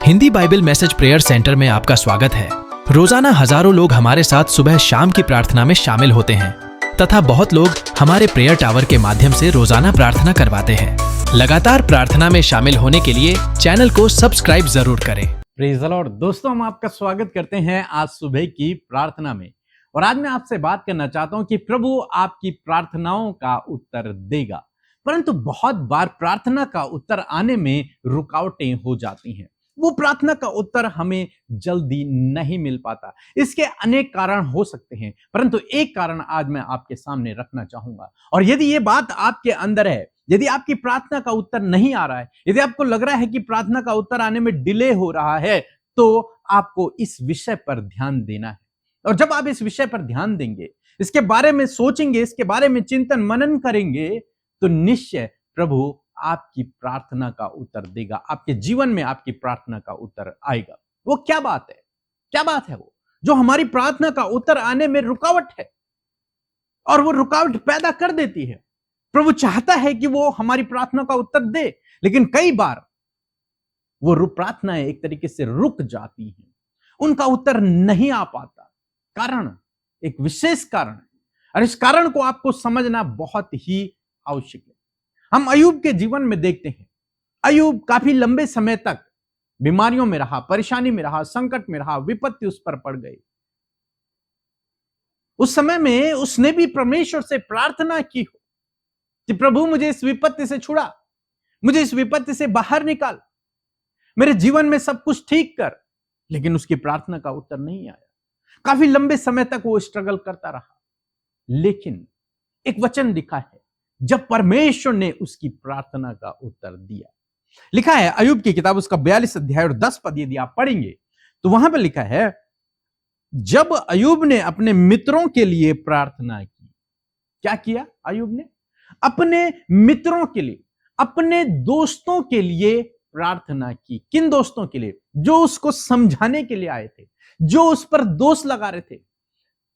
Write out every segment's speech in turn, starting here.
Hindi Bible message prayer centre में आपका स्वागत है। रोजाना हजारों लोग हमारे साथ सुबह शाम की प्रार्थना में शामिल होते हैं तथा बहुत लोग हमारे प्रेयर टावर के माध्यम से रोजाना प्रार्थना करवाते हैं। लगातार प्रार्थना में शामिल होने के लिए चैनल को सब्सक्राइब जरूर करें। Praise the Lord. दोस्तों, हम आपका स्वागत करते हैं आज सुबह की प्रार्थना में। और आज मैं आपसे बात करना चाहता हूं कि प्रभु आपकी प्रार्थनाओं का उत्तर देगा, परंतु बहुत बार प्रार्थना का उत्तर आने में रुकावटें हो जाती हैं। वो प्रार्थना का उत्तर हमें जल्दी नहीं मिल पाता। इसके अनेक कारण हो सकते हैं, परंतु एक कारण आज मैं आपके सामने रखना चाहूंगा। और यदि ये बात आपके अंदर है, यदि आपकी प्रार्थना का उत्तर नहीं आ रहा है, यदि आपको लग रहा है कि प्रार्थना का उत्तर आने में डिले हो रहा है, तो आपको इस विषय पर ध्यान देना है। और जब आप इस विषय पर ध्यान देंगे, इसके बारे में सोचेंगे, इसके बारे में चिंतन मनन करेंगे, तो निश्चय प्रभु आपकी प्रार्थना का उत्तर देगा। आपके जीवन में आपकी प्रार्थना का उत्तर आएगा। वो क्या बात है? क्या बात है वो जो हमारी प्रार्थना का उत्तर आने में रुकावट है और वो रुकावट पैदा कर देती है? प्रभु चाहता है कि वो हमारी प्रार्थना का उत्तर दे, लेकिन कई बार वो प्रार्थनाएं एक तरीके से रुक जाती हैं, उनका उत्तर नहीं आ पाता। कारण, एक विशेष कारण है, और इस कारण को आपको समझना बहुत ही आवश्यक है। हम अय्यूब के जीवन में देखते हैं, अय्यूब काफी लंबे समय तक बीमारियों में रहा, परेशानी में रहा, संकट में रहा, विपत्ति उस पर पड़ गई। उस समय में उसने भी परमेश्वर से प्रार्थना की हो कि प्रभु मुझे इस विपत्ति से छुड़ा, मुझे इस विपत्ति से बाहर निकाल, मेरे जीवन में सब कुछ ठीक कर। लेकिन उसकी प्रार्थना का उत्तर नहीं आया। काफी लंबे समय तक वो स्ट्रगल करता रहा। लेकिन एक वचन लिखा है, जब परमेश्वर ने उसकी प्रार्थना का उत्तर दिया। लिखा है अय्यूब की किताब उसका 42 अध्याय और 10 पद, यदि आप पढ़ेंगे तो वहां पर लिखा है, जब अय्यूब ने अपने मित्रों के लिए प्रार्थना की। क्या किया अय्यूब ने? अपने मित्रों के लिए, अपने दोस्तों के लिए प्रार्थना की। किन दोस्तों के लिए? जो उसको समझाने के लिए आए थे, जो उस पर दोष लगा रहे थे,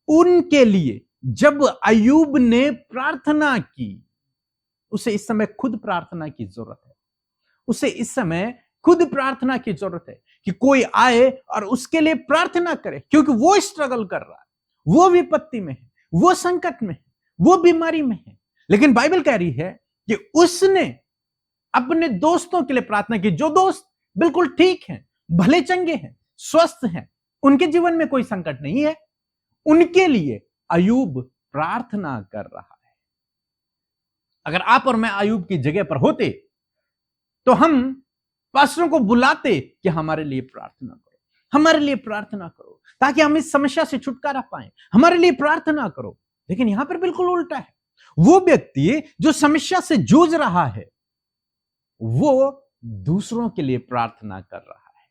उनके लिए जब अय्यूब ने प्रार्थना की, उसे इस समय खुद प्रार्थना की जरूरत है। उसे इस समय खुद प्रार्थना की जरूरत है कि कोई आए और उसके लिए प्रार्थना करे, क्योंकि वो स्ट्रगल कर रहा है, वो विपत्ति में है, वो संकट में है, वो बीमारी में है। लेकिन बाइबल कह रही है कि उसने अपने दोस्तों के लिए प्रार्थना की, जो दोस्त बिल्कुल ठीक हैं, भले चंगे हैं, स्वस्थ हैं, उनके जीवन में कोई संकट नहीं है, उनके लिए अय्यूब प्रार्थना कर रहा है। अगर आप और मैं अय्यूब की जगह पर होते तो हम पास्टरों को बुलाते कि हमारे लिए प्रार्थना करो, हमारे लिए प्रार्थना करो, ताकि हम इस समस्या से छुटकारा पाएं, हमारे लिए प्रार्थना करो। लेकिन यहां पर बिल्कुल उल्टा है। वो व्यक्ति जो समस्या से जूझ रहा है, वो दूसरों के लिए प्रार्थना कर रहा है।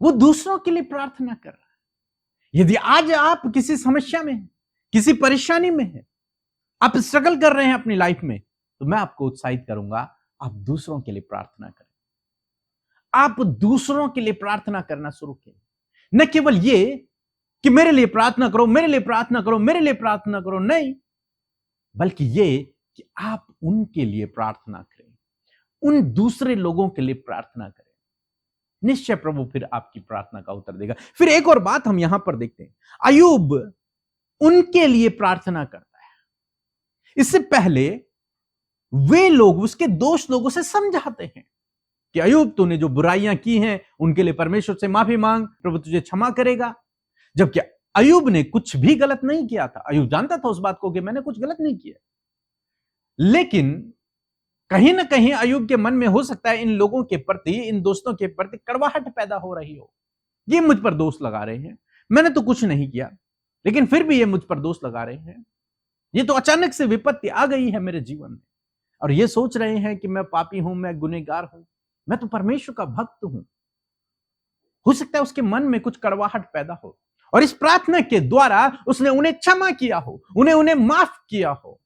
वो दूसरों के लिए प्रार्थना कर रहा है। यदि आज आप किसी समस्या में हैं, किसी परेशानी में हैं, आप स्ट्रगल कर रहे हैं अपनी लाइफ में, तो मैं आपको उत्साहित करूंगा, आप दूसरों के लिए प्रार्थना करें। आप दूसरों के लिए प्रार्थना करना शुरू करें। न केवल ये कि मेरे लिए प्रार्थना करो, मेरे लिए प्रार्थना करो, मेरे लिए प्रार्थना करो, नहीं, बल्कि ये कि आप उनके लिए प्रार्थना करें, उन दूसरे लोगों के लिए प्रार्थना करें। निश्चय प्रभु फिर आपकी प्रार्थना का उत्तर देगा। फिर एक और बात हम यहां पर देखते हैं, अय्यूब उनके लिए प्रार्थना करता है। इससे पहले वे लोग, उसके दोस्त लोग उसे समझाते हैं कि अय्यूब, तूने जो बुराइयां की हैं उनके लिए परमेश्वर से माफी मांग, प्रभु तुझे क्षमा करेगा। जबकि अय्यूब ने कुछ भी गलत नहीं किया था। अय्यूब जानता था उस बात को कि मैंने कुछ गलत नहीं किया। लेकिन कहीं ना कहीं अय्यूब के मन में हो सकता है इन लोगों के प्रति, इन दोस्तों के प्रति कड़वाहट पैदा हो रही हो। ये मुझ पर दोष लगा रहे हैं, मैंने तो कुछ नहीं किया, लेकिन फिर भी ये मुझ पर दोष लगा रहे हैं। ये तो अचानक से विपत्ति आ गई है मेरे जीवन में, और ये सोच रहे हैं कि मैं पापी हूं, मैं गुनहगार हूं, मैं तो परमेश्वर का भक्त हूं। हो सकता है उसके मन में कुछ कड़वाहट पैदा हो, और इस प्रार्थना के द्वारा उसने उन्हें क्षमा किया हो, उन्हें माफ किया हो।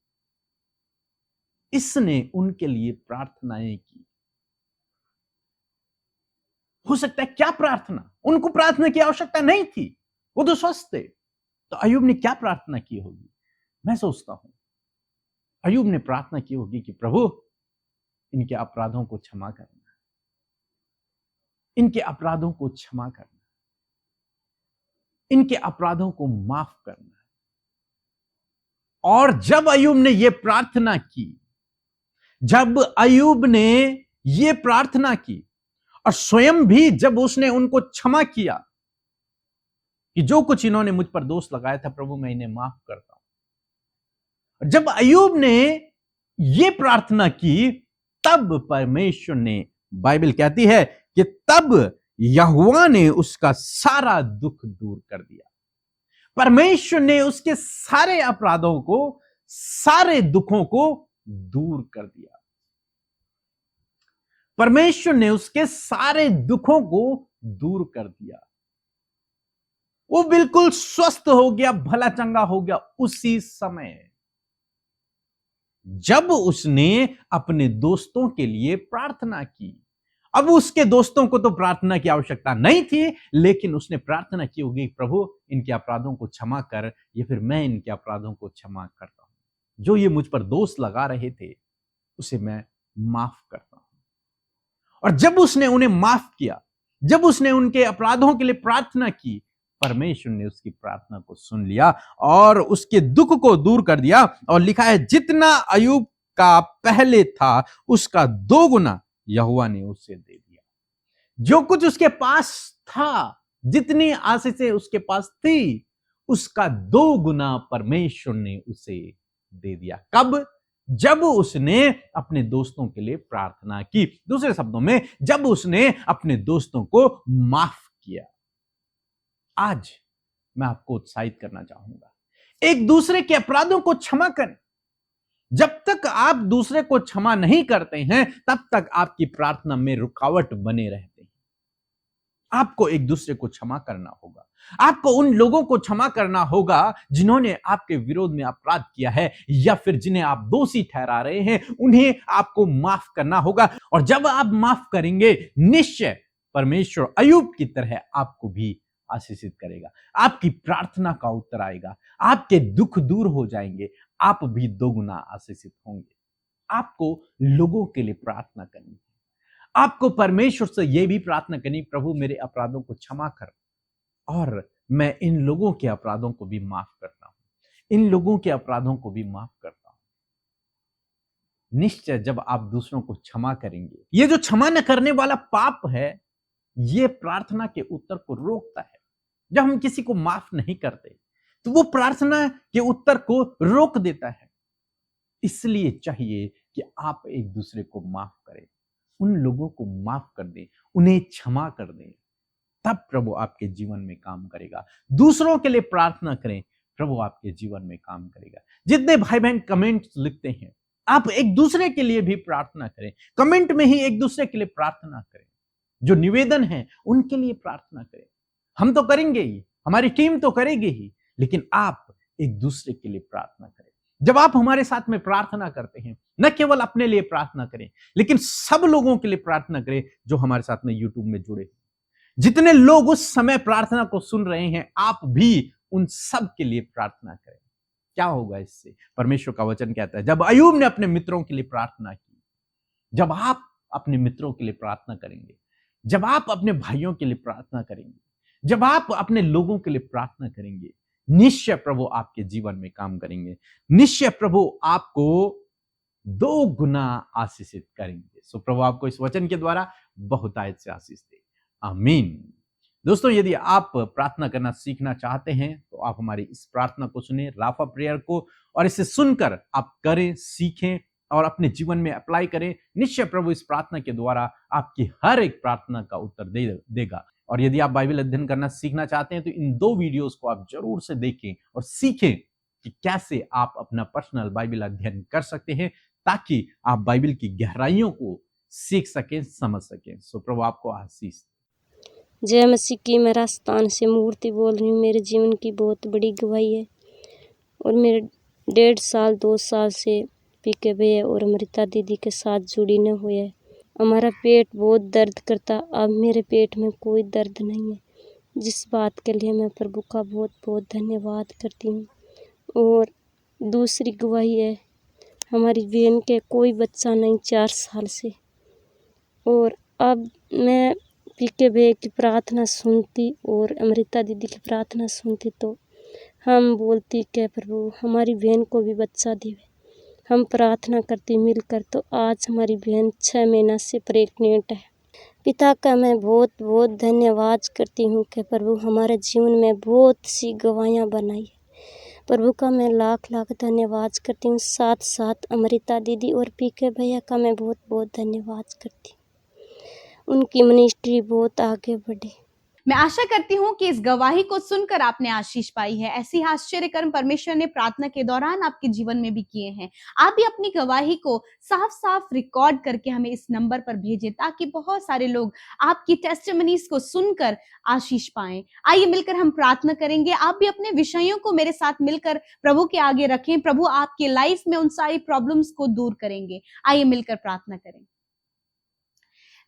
इसने उनके लिए प्रार्थनाएं की। हो सकता है क्या प्रार्थना, उनको प्रार्थना की आवश्यकता नहीं थी, वो तो स्वस्थ थे। तो अय्यूब ने क्या प्रार्थना की होगी? मैं सोचता हूं अय्यूब ने प्रार्थना की होगी कि प्रभु, इनके अपराधों को क्षमा करना, इनके अपराधों को क्षमा करना, इनके अपराधों को माफ करना। और जब अय्यूब ने यह प्रार्थना की, जब अय्यूब ने यह प्रार्थना की और स्वयं भी जब उसने उनको क्षमा किया कि जो कुछ इन्होंने मुझ पर दोष लगाया था प्रभु मैं इन्हें माफ करता हूं, जब अय्यूब ने यह प्रार्थना की तब परमेश्वर ने, बाइबल कहती है कि तब यहोवा ने उसका सारा दुख दूर कर दिया। परमेश्वर ने उसके सारे अपराधों को, सारे दुखों को दूर कर दिया। परमेश्वर ने उसके सारे दुखों को दूर कर दिया। वो बिल्कुल स्वस्थ हो गया, भला चंगा हो गया उसी समय जब उसने अपने दोस्तों के लिए प्रार्थना की। अब उसके दोस्तों को तो प्रार्थना की आवश्यकता नहीं थी, लेकिन उसने प्रार्थना की होगी प्रभु इनके अपराधों को क्षमा कर, या फिर मैं इनके अपराधों को क्षमा करता हूं, जो ये मुझ पर दोष लगा रहे थे उसे मैं माफ करता हूं। और जब उसने उन्हें माफ किया, जब उसने उनके अपराधों के लिए प्रार्थना की, परमेश्वर ने उसकी प्रार्थना को सुन लिया और उसके दुख को दूर कर दिया। और लिखा है जितना अय्यूब का पहले था उसका 2 गुना यहोवा ने उसे दे दिया। जो कुछ उसके पास था, जितनी आशीषें उसके पास थी, उसका 2 गुना परमेश्वर ने उसे दे दिया। कब? जब उसने अपने दोस्तों के लिए प्रार्थना की। दूसरे शब्दों में, जब उसने अपने दोस्तों को माफ किया। आज मैं आपको उत्साहित करना चाहूंगा, एक दूसरे के अपराधों को क्षमा करें। जब तक आप दूसरे को क्षमा नहीं करते हैं, तब तक आपकी प्रार्थना में रुकावट बने रहते हैं। आपको एक दूसरे को क्षमा करना होगा। आपको उन लोगों को क्षमा करना होगा जिन्होंने आपके विरोध में अपराध किया है, या फिर जिन्हें आप दोषी ठहरा रहे हैं, उन्हें आपको माफ करना होगा। और जब आप माफ करेंगे, निश्चय परमेश्वर अय्यूब की तरह आपको भी आशीषित करेगा। आपकी प्रार्थना का उत्तर आएगा, आपके दुख दूर हो जाएंगे, आप भी 2 गुना आशीषित होंगे। आपको लोगों के लिए प्रार्थना करनी है। आपको परमेश्वर से यह भी प्रार्थना करनी, प्रभु मेरे अपराधों को क्षमा कर और मैं इन लोगों के अपराधों को भी माफ करता हूं, इन लोगों के अपराधों को भी माफ करता हूं। निश्चय जब आप दूसरों को क्षमा करेंगे, ये जो क्षमा न करने वाला पाप है, ये प्रार्थना के उत्तर को रोकता है। जब हम किसी को माफ नहीं करते तो वो प्रार्थना के उत्तर को रोक देता है। इसलिए चाहिए कि आप एक दूसरे को माफ करें, उन लोगों को माफ कर दें, उन्हें क्षमा कर दें, तब प्रभु आपके जीवन में काम करेगा। दूसरों के लिए प्रार्थना करें, प्रभु आपके जीवन में काम करेगा। जितने भाई बहन कमेंट लिखते हैं, आप एक दूसरे के लिए भी प्रार्थना करें। कमेंट में ही एक दूसरे के लिए प्रार्थना करें। जो निवेदन है उनके लिए प्रार्थना करें। हम तो करेंगे ही, हमारी टीम तो करेगी ही, लेकिन आप एक दूसरे के लिए प्रार्थना करें। जब आप हमारे साथ में प्रार्थना करते हैं, न केवल अपने लिए प्रार्थना करें, लेकिन सब लोगों के लिए प्रार्थना करें जो हमारे साथ में यूट्यूब में जुड़े। जितने लोग उस समय प्रार्थना को सुन रहे हैं, आप भी उन सब के लिए प्रार्थना करें। क्या होगा इससे? परमेश्वर का वचन कहता है, जब अय्यूब ने अपने मित्रों के लिए प्रार्थना की, जब आप अपने मित्रों के लिए प्रार्थना करेंगे, जब आप अपने भाइयों के लिए प्रार्थना करेंगे, जब आप अपने लोगों के लिए प्रार्थना करेंगे, निश्चय प्रभु आपके जीवन में काम करेंगे। निश्चय प्रभु आपको 2 गुना आशीषित करेंगे। सो प्रभु आपको इस वचन के द्वारा बहुतायत से आशीष दे। आमीन। दोस्तों, यदि आप प्रार्थना करना सीखना चाहते हैं तो आप हमारी इस प्रार्थना को सुने, राफा प्रेयर को, और इसे सुनकर आप करें, सीखें और अपने जीवन में अप्लाई करें। निश्चय प्रभु इस प्रार्थना के द्वारा आपकी हर एक प्रार्थना का उत्तर देगा। और यदि आप बाइबल अध्ययन करना सीखना चाहते हैं तो इन 2 वीडियोस को आप जरूर से देखें और सीखें कि कैसे आप अपना पर्सनल बाइबल अध्ययन कर सकते हैं, ताकि आप बाइबल की गहराइयों को सीख सकें, समझ सकें। सो प्रभु आपको आशीष। जय मसीह की। मैं राजस्थान से मूर्ति बोल रही हूँ। मेरे जीवन की बहुत बड़ी गवाही है और मेरे 1.5 साल 2 साल से पीके है और अमृता दीदी के साथ जुड़ी न हुए है। हमारा पेट बहुत दर्द करता, अब मेरे पेट में कोई दर्द नहीं है, जिस बात के लिए मैं प्रभु का बहुत बहुत धन्यवाद करती हूँ। और दूसरी गवाही है, हमारी बहन के कोई बच्चा नहीं 4 साल से, और अब मैं पीके भैया की प्रार्थना सुनती और अमृता दीदी की प्रार्थना सुनती तो हम बोलती कि प्रभु हमारी बहन को भी बच्चा दे। हम प्रार्थना करती मिलकर तो आज हमारी बहन 6 महीना से प्रेग्नेंट है। पिता का मैं बहुत बहुत धन्यवाद करती हूँ कि प्रभु हमारे जीवन में बहुत सी गवाहियाँ बनाई। प्रभु का मैं लाख लाख धन्यवाद करती हूँ। साथ साथ अमृता दीदी और पीके भैया का मैं बहुत बहुत धन्यवाद करती हूँ। उनकी मिनिस्ट्री बहुत आगे बढ़े। मैं आशा करती हूँ कि इस गवाही को सुनकर आपने आशीष पाई है। ऐसी आश्चर्य कर्म परमेश्वर ने प्रार्थना के दौरान आपके जीवन में भी किए हैं। आप भी अपनी गवाही को साफ साफ रिकॉर्ड करके हमें इस नंबर पर भेजें ताकि बहुत सारे लोग आपकी टेस्टिमनीज को सुनकर आशीष पाएं। आइए मिलकर हम प्रार्थना करेंगे। आप भी अपने विषयों को मेरे साथ मिलकर प्रभु के आगे रखें। प्रभु आपके लाइफ में उन सारी प्रॉब्लम्स को दूर करेंगे। आइए मिलकर प्रार्थना करें।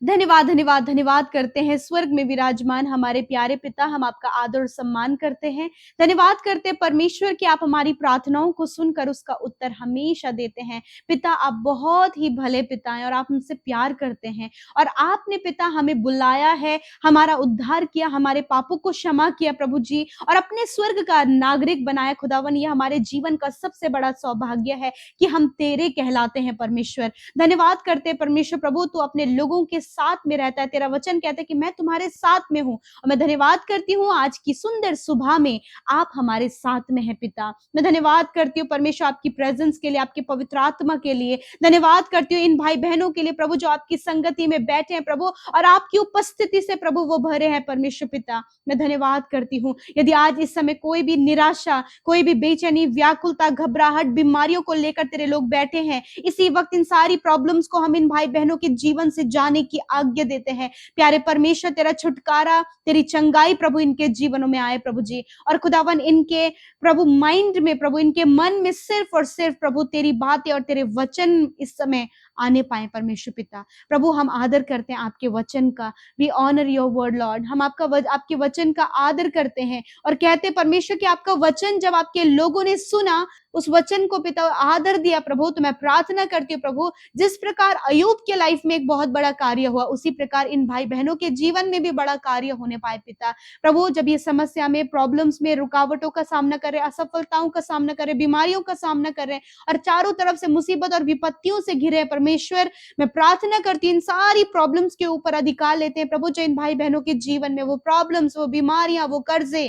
धन्यवाद धन्यवाद धन्यवाद करते हैं स्वर्ग में विराजमान हमारे प्यारे पिता। हम आपका आदर और सम्मान करते हैं। धन्यवाद करते हैं परमेश्वर कि आप हमारी प्रार्थनाओं को सुनकर उसका उत्तर हमेशा देते हैं। पिता आप बहुत ही भले पिता हैं और आप हमसे प्यार करते हैं और आपने पिता हमें बुलाया है, हमारा उद्धार किया, हमारे पापों को क्षमा किया प्रभु जी, और अपने स्वर्ग का नागरिक बनाया। खुदावन यह हमारे जीवन का सबसे बड़ा सौभाग्य है कि हम तेरे कहलाते हैं परमेश्वर। धन्यवाद करते हैं परमेश्वर प्रभु तू अपने लोगों के साथ में रहता है। तेरा वचन कहता है कि मैं तुम्हारे साथ में हूं और मैं धन्यवाद करती हूँ आज की सुंदर सुबह में आप हमारे साथ में हैं पिता। मैं धन्यवाद करती हूँ परमेश्वर आपकी प्रेजेंस के लिए, आपकी पवित्र आत्मा के लिए। धन्यवाद करती हूँ इन भाई बहनों के लिए प्रभु जो आपकी संगति में बैठे हैं प्रभु और आपकी उपस्थिति से प्रभु वो भरे हैं परमेश्वर पिता। मैं धन्यवाद करती हूँ यदि आज इस समय कोई भी निराशा, कोई भी बेचैनी, व्याकुलता, घबराहट, बीमारियों को लेकर तेरे लोग बैठे हैं, इसी वक्त इन सारी प्रॉब्लम्स को हम इन भाई बहनों के जीवन से जाने की आज्ञा देते हैं। प्यारे परमेश्वर तेरा छुटकारा, तेरी चंगाई प्रभु इनके जीवनों में आए प्रभु जी, और खुदावन इनके प्रभु माइंड में, प्रभु इनके मन में सिर्फ और सिर्फ प्रभु तेरी बातें और तेरे वचन इस समय आने पाए परमेश्वर पिता। प्रभु हम आदर करते हैं आपके वचन का। We honour your word Lord. हम आपके वचन का आदर करते हैं और कहते हैं परमेश्वर कि आपका वचन जब आपके लोगों ने सुना, उस वचन को पिता आदर दिया प्रभु। तो मैं प्रार्थना करती हूँ प्रभु जिस प्रकार अयूब के लाइफ में एक बहुत बड़ा कार्य हुआ, उसी प्रकार इन भाई बहनों के जीवन में भी बड़ा कार्य होने पाए पिता। प्रभु जब ये समस्या में, प्रॉब्लम्स में, रुकावटों का सामना कर रहे, असफलताओं का सामना कर रहे, बीमारियों का सामना कर रहे और चारों तरफ से मुसीबत और विपत्तियों से घिरे परमेश्वर, मैं प्रार्थना करती हूँ इन सारी प्रॉब्लम्स के ऊपर अधिकार लेते हैं प्रभु। जो इन भाई बहनों के जीवन में वो प्रॉब्लम्स, वो बीमारियां, वो कर्जे,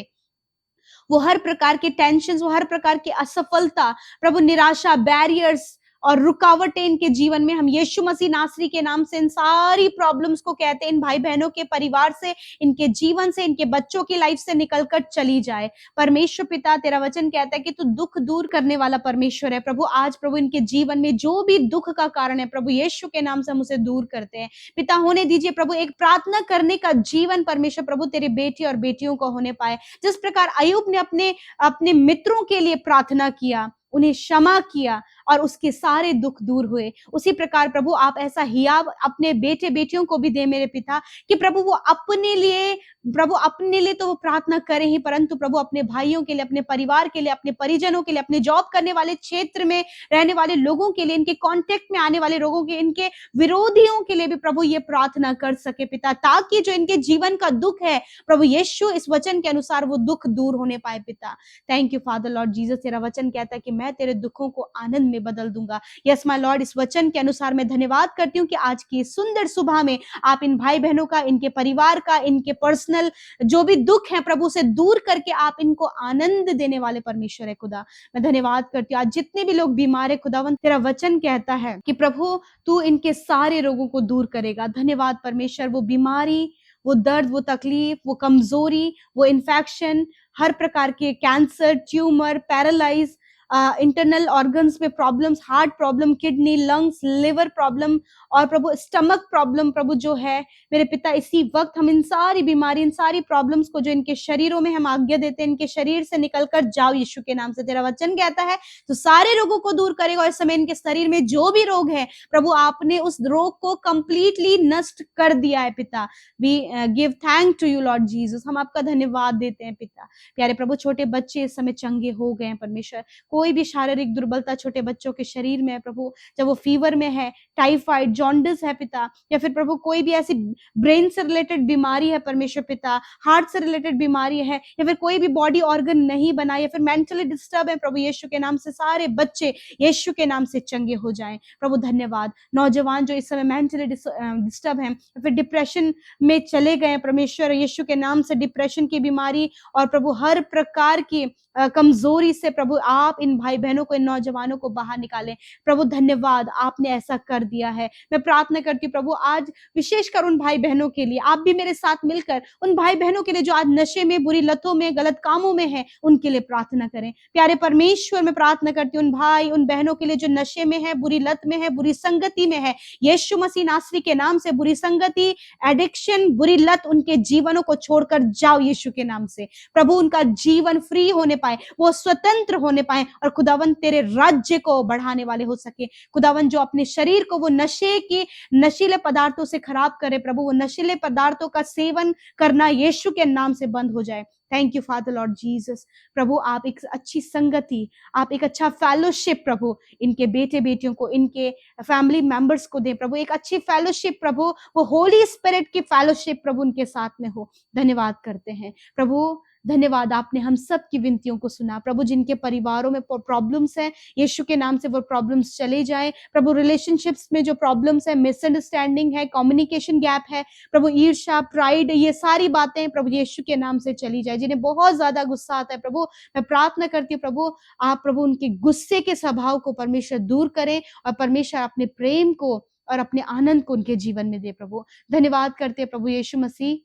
वो हर प्रकार के टेंशन, वो हर प्रकार की असफलता प्रभु, निराशा, बैरियर्स और रुकावटें इनके जीवन में, हम यीशु मसीह नासरी के नाम से इन सारी प्रॉब्लम्स को कहते हैं इन भाई बहनों के परिवार से, इनके जीवन से, इनके बच्चों की लाइफ से निकलकर चली जाए। परमेश्वर पिता तेरा वचन कहता है कि तू दुख दूर करने वाला परमेश्वर है प्रभु। आज प्रभु इनके जीवन में जो भी दुख का कारण है प्रभु, यीशु के नाम से हम उसे दूर करते हैं पिता। होने दीजिए प्रभु एक प्रार्थना करने का जीवन परमेश्वर प्रभु तेरे बेटी और बेटियों को होने पाए। जिस प्रकार अय्यूब ने अपने मित्रों के लिए प्रार्थना किया, उन्हें क्षमा किया और उसके सारे दुख दूर हुए, उसी प्रकार प्रभु आप ऐसा हियाव अपने बेटे बेटियों को भी दे मेरे पिता कि प्रभु वो अपने लिए तो वो प्रार्थना करें ही, परंतु प्रभु अपने भाइयों के लिए, अपने परिवार के लिए, अपने परिजनों के लिए, अपने जॉब करने वाले क्षेत्र में रहने वाले लोगों के लिए, इनके कांटेक्ट में आने वाले लोगों के, इनके विरोधियों के लिए भी प्रभु ये प्रार्थना कर सके पिता, ताकि जो इनके जीवन का दुख है प्रभु यीशु इस वचन के अनुसार वो दुख दूर होने पाए पिता। Thank you father lord Jesus. तेरा वचन कहता है कि मैं तेरे दुखों को आनंद में बदल दूंगा। यस माय लॉर्ड, इस वचन के अनुसार मैं धन्यवाद करती हूँ कि आज की सुंदर सुबह में आप इन भाई बहनों का, इनके परिवार का, इनके पर्सनल जो भी दुख है प्रभु से दूर करके आप इनको आनंद देने वाले परमेश्वर है खुदा। मैं धन्यवाद करती हूँ आज जितने भी लोग बीमार है खुदावन, तेरा वचन कहता है कि प्रभु तू इनके सारे रोगों को दूर करेगा। धन्यवाद परमेश्वर, वो बीमारी, वो दर्द, वो तकलीफ, वो कमजोरी, वो इन्फेक्शन, हर प्रकार के cancer, tumour, paralyse, internal organs में problems, heart problem, kidney, lungs, liver problem और प्रभु स्टमक प्रॉब्लम प्रभु जो है मेरे पिता, इसी वक्त हम इन सारी बीमारी, इन सारी प्रॉब्लम्स को जो इनके शरीरों में हम आज्ञा देते हैं, इनके शरीर से निकलकर जाओ यीशु के नाम से। तेरा वचन कहता है तो सारे रोगों को दूर करेगा और इस समय इनके शरीर में जो भी रोग है प्रभु आपने उस रोग को कंप्लीटली नष्ट कर दिया है पिता। We give thank to you Lord Jesus. हम आपका धन्यवाद देते हैं पिता। प्यारे प्रभु छोटे बच्चे इस समय चंगे हो गए हैं परमेश्वर, कोई भी शारीरिक दुर्बलता छोटे बच्चों के शरीर में है प्रभु, जब वो फीवर में है, टाइफाइड, जॉन्डिस है पिता, या फिर प्रभु कोई भी ऐसी ब्रेन से रिलेटेड बीमारी है परमेश्वर पिता, हार्ट से रिलेटेड बीमारी है, या फिर कोई भी बॉडी ऑर्गन नहीं बना, या फिर मेंटली डिस्टर्ब है प्रभु, यीशु के नाम से सारे बच्चे यीशु के नाम से चंगे हो जाएं प्रभु। धन्यवाद। नौजवान जो इस समय मेंटली डिस्टर्ब हैं, या फिर डिप्रेशन में चले गए परमेश्वर, यीशु के नाम से डिप्रेशन की बीमारी और प्रभु हर प्रकार की कमजोरी से प्रभु आप इन भाई बहनों को, इन नौजवानों को बाहर निकालें प्रभु। धन्यवाद, आपने ऐसा कर दिया है। मैं प्रार्थना करती हूँ प्रभु आज विशेषकर उन भाई बहनों के लिए, आप भी मेरे साथ मिलकर उन भाई बहनों के लिए जो आज नशे में, बुरी लतों में, गलत कामों में है, उनके लिए प्रार्थना करें। प्यारे परमेश्वर, मैं प्रार्थना करती हूँ उन भाई, उन बहनों के लिए जो नशे में है, बुरी लत में है, बुरी संगति में है, यीशु मसीह नासरी के नाम से बुरी संगति, एडिक्शन, बुरी लत उनके जीवनों को छोड़कर जाओ यीशु के नाम से प्रभु। उनका जीवन फ्री होने पाए, वो स्वतंत्र होने पाए और खुदावन तेरे राज्य को बढ़ाने वाले हो सके। खुदावन जो अपने शरीर को वो नशे के नशीले पदार्थों से खराब करे प्रभु, वो नशीले पदार्थों का सेवन करना यीशु के नाम से बंद हो जाए। Thank you father lord Jesus. प्रभु आप एक अच्छी संगति, आप एक अच्छा फेलोशिप प्रभु इनके बेटे बेटियों को, इनके फैमिली मेंबर्स को दें प्रभु, एक अच्छी फेलोशिप प्रभु, वो होली स्पिरिट की फेलोशिप प्रभु उनके साथ में हो। धन्यवाद करते हैं प्रभु, धन्यवाद आपने हम सब की विनतियों को सुना प्रभु। जिनके परिवारों में प्रॉब्लम्स हैं यीशु के नाम से वो प्रॉब्लम्स चले जाएं प्रभु। रिलेशनशिप्स में जो प्रॉब्लम्स है, मिसअंडरस्टैंडिंग है, कम्युनिकेशन गैप है प्रभु, ईर्ष्या, प्राइड, ये सारी बातें प्रभु यीशु के नाम से चली जाए। जिन्हें बहुत ज्यादा गुस्सा आता है प्रभु, मैं प्रार्थना करती हूँ प्रभु आप प्रभु उनके गुस्से के स्वभाव को परमेश्वर दूर करें और परमेश्वर अपने प्रेम को और अपने आनंद को उनके जीवन में दे प्रभु। धन्यवाद करते हैं प्रभु यीशु मसीह।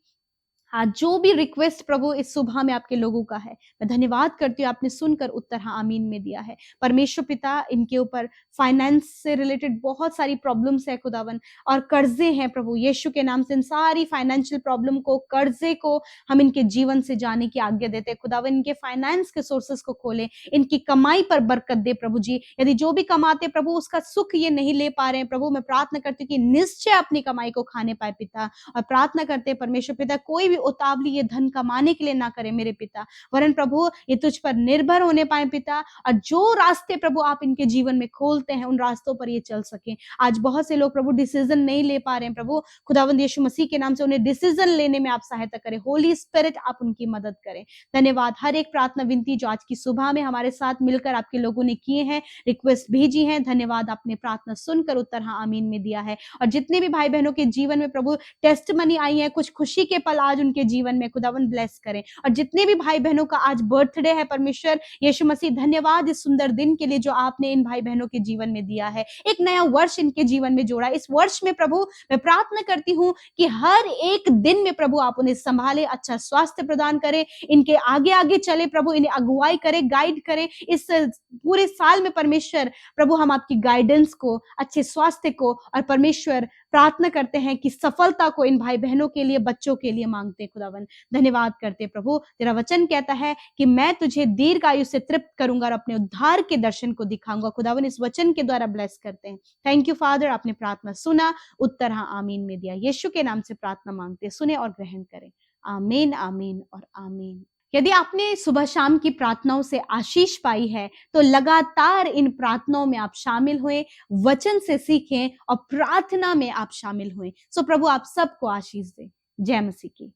हाँ, जो भी रिक्वेस्ट प्रभु इस सुबह में आपके लोगों का है, मैं धन्यवाद करती हूँ आपने सुनकर उत्तर हाँ आमीन में दिया है। परमेश्वर पिता इनके ऊपर फाइनेंस से रिलेटेड बहुत सारी प्रॉब्लम्स है खुदावन, और कर्जे हैं प्रभु यीशु के नाम से। इन सारी फाइनेंशियल प्रॉब्लम को, कर्जे को हम इनके जीवन से जाने की आज्ञा देते हैं खुदावन। इनके फाइनेंस के सोर्सेस को खोले, इनकी कमाई पर बरकत दे प्रभु जी। यदि जो भी कमाते प्रभु उसका सुख ये नहीं ले पा रहे हैं प्रभु, मैं प्रार्थना करती हूँ कि निश्चय अपनी कमाई को खाने पाए पिता। और प्रार्थना करते हैं परमेश्वर पिता कोई भी उतावली ये धन कमाने के लिए ना करे मेरे पिता, वरन प्रभु ये तुझ पर निर्भर होने पाए पिता। और जो रास्ते प्रभु आप इनके जीवन में खोलते हैं उन रास्तों पर ये चल सके। आज बहुत से लोग प्रभु डिसीजन नहीं ले पा रहे हैं प्रभु, खुदावंद यीशु मसीह के नाम से उन्हें डिसीजन लेने में आप सहायता करें। होली स्पिरिट आप उनकी मदद करें। धन्यवाद। हर एक प्रार्थना विनती जो आज की सुबह में हमारे साथ मिलकर आपके लोगों ने किए हैं, रिक्वेस्ट भेजी है, धन्यवाद आपने प्रार्थना सुनकर उत्तर हाँ आमीन में दिया है। और जितने भी भाई बहनों के जीवन में प्रभु टेस्टमनी आई है, कुछ खुशी के पल आज उनके जीवन में खुदावन ब्लेस करें। और जितने भी भाई बहनों का आज बर्थडे है परमेश्वर यीशु मसीह, धन्यवाद इस सुंदर दिन के लिए जो आपने इन भाई बहनों के जीवन में दिया है। एक नया वर्ष इनके जीवन में जोड़ा। इस वर्ष में प्रभु मैं प्रार्थना करती हूँ कि हर एक दिन में प्रभु आप उन्हें संभाले, अच्छा स्वास्थ्य प्रदान करें, इनके आगे आगे चले प्रभु, इन्हें अगुवाई करें, गाइड करें। इस पूरे साल में परमेश्वर प्रभु हम आपकी गाइडेंस को, अच्छे स्वास्थ्य को और परमेश्वर प्रार्थना करते हैं कि सफलता को इन भाई बहनों के लिए, बच्चों के लिए मांगते खुदावन। धन्यवाद करते प्रभु। तेरा वचन कहता है कि मैं तुझे दीर्घ आयु से तृप्त करूंगा और अपने उद्धार के दर्शन को दिखाऊंगा। खुदावन इस वचन के द्वारा ब्लेस करते हैं। थैंक यू फादर, आपने प्रार्थना सुना, उत्तर हाँ आमीन में दिया। यीशु के नाम से प्रार्थना मांगते, सुने और ग्रहण करें। आमीन, आमीन और आमीन। यदि आपने सुबह शाम की प्रार्थनाओं से आशीष पाई है तो लगातार इन प्रार्थनाओं में आप शामिल हुए, वचन से सीखें और प्रार्थना में आप शामिल हुए। सो प्रभु आप सबको आशीष दे। जय मसीह की।